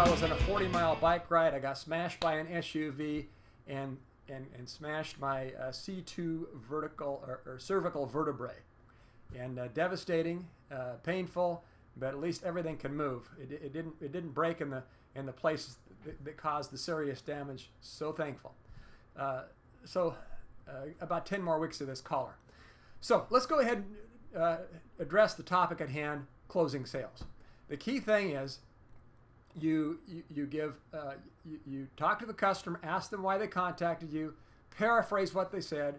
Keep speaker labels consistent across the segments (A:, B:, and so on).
A: I was on a 40-mile bike ride. I got smashed by an SUV and smashed my C2 vertical or cervical vertebrae. And devastating, painful, but at least everything can move. It didn't break in the places that caused the serious damage. So thankful. About 10 more weeks of this collar. So let's go ahead and address the topic at hand: closing sales. The key thing is you talk to the customer, ask them why they contacted you, paraphrase what they said,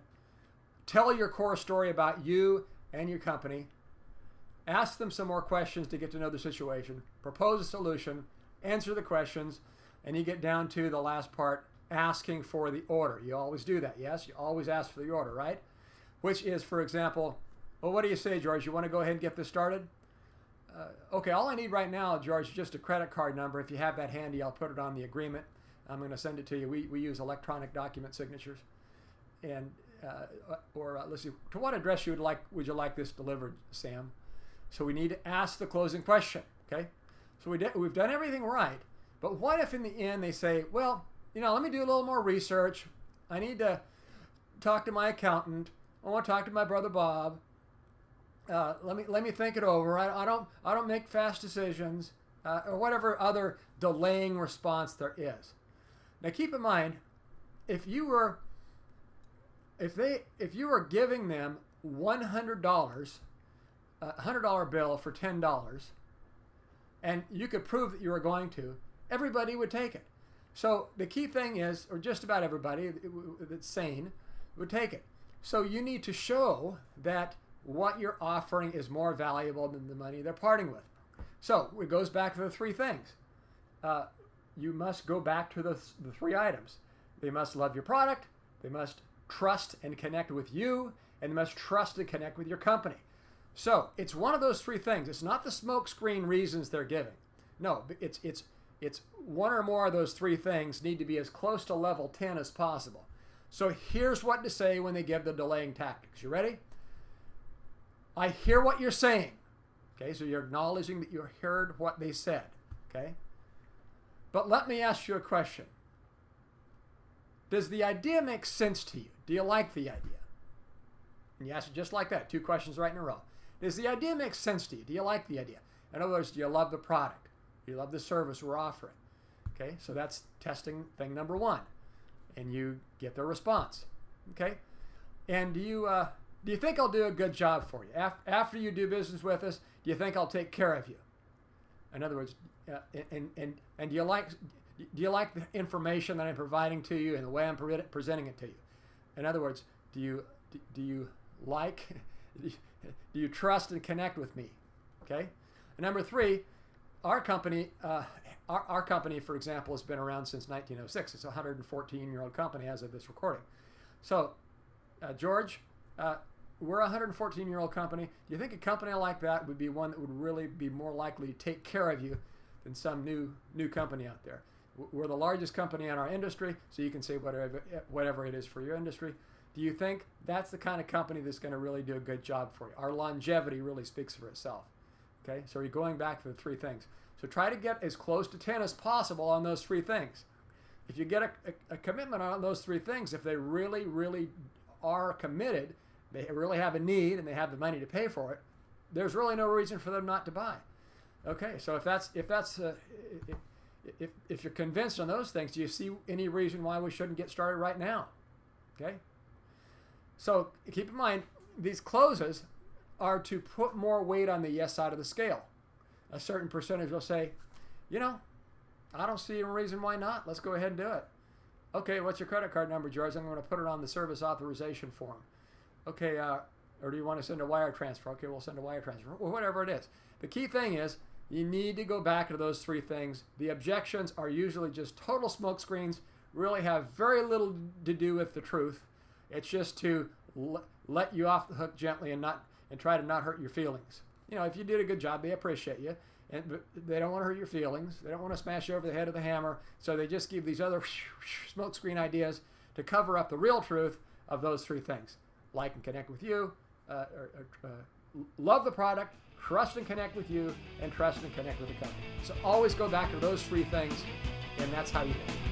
A: tell your core story about you and your company, ask them some more questions to get to know the situation, propose a solution, answer the questions, and you get down to the last part, asking for the order. You always do that, yes? You always ask for the order, right? Which is, for example, well, what do you say, George? You want to go ahead and get this started? Okay, all I need right now, George, is just a credit card number. If you have that handy, I'll put it on the agreement. I'm going to send it to you. We use electronic document signatures. And let's see, to what address would you like this delivered, Sam? So we need to ask the closing question, okay? So we've done everything right, but what if in the end they say, well, let me do a little more research. I need to talk to my accountant. I want to talk to my brother Bob. Let me think it over. I don't make fast decisions, or whatever other delaying response there is. Now keep in mind, if you were giving them $100, a $100 bill for $10, and you could prove that you were going to, everybody would take it. So the key thing is, or just about everybody that's sane would take it. So you need to show that what you're offering is more valuable than the money they're parting with. So it goes back to the three things. You must go back to the three items. They must love your product, they must trust and connect with you, and they must trust and connect with your company. So it's one of those three things. It's not the smokescreen reasons they're giving. No, it's one or more of those three things need to be as close to level 10 as possible. So here's what to say when they give the delaying tactics. You ready? I hear what you're saying. Okay, so you're acknowledging that you heard what they said. Okay? But let me ask you a question. Does the idea make sense to you? Do you like the idea? And you ask it just like that, two questions right in a row. Does the idea make sense to you? Do you like the idea? In other words, do you love the product? Do you love the service we're offering? Okay, so that's testing thing number one. And you get their response. Okay? And do you think I'll do a good job for you? After you do business with us, do you think I'll take care of you? In other words, and do you like the information that I'm providing to you and the way I'm presenting it to you? In other words, do you trust and connect with me? Okay. And number three, our company, for example, has been around since 1906. It's a 114-year-old company as of this recording. So, George, we're a 114-year-old company. Do you think a company like that would be one that would really be more likely to take care of you than some new company out there? We're the largest company in our industry, so you can say whatever it is for your industry. Do you think that's the kind of company that's going to really do a good job for you? Our longevity really speaks for itself. Okay, so you're going back to the three things. So try to get as close to 10 as possible on those three things. If you get a commitment on those three things, if they really, really are committed, they really have a need and they have the money to pay for it, there's really no reason for them not to buy. Okay, so if you're convinced on those things, do you see any reason why we shouldn't get started right now? Okay, so keep in mind, these closes are to put more weight on the yes side of the scale. A certain percentage will say, I don't see a reason why not. Let's go ahead and do it. Okay, what's your credit card number, George? I'm going to put it on the service authorization form. Okay, or do you want to send a wire transfer? Okay, we'll send a wire transfer, or whatever it is. The key thing is you need to go back to those three things. The objections are usually just total smoke screens, really have very little to do with the truth. It's just to let you off the hook gently and try to not hurt your feelings. If you did a good job, they appreciate you, but they don't want to hurt your feelings. They don't want to smash you over the head with a hammer, so they just give these other smoke screen ideas to cover up the real truth of those three things. Like and connect with you, love the product, trust and connect with you, and trust and connect with the company. So always go back to those three things, and that's how you do it.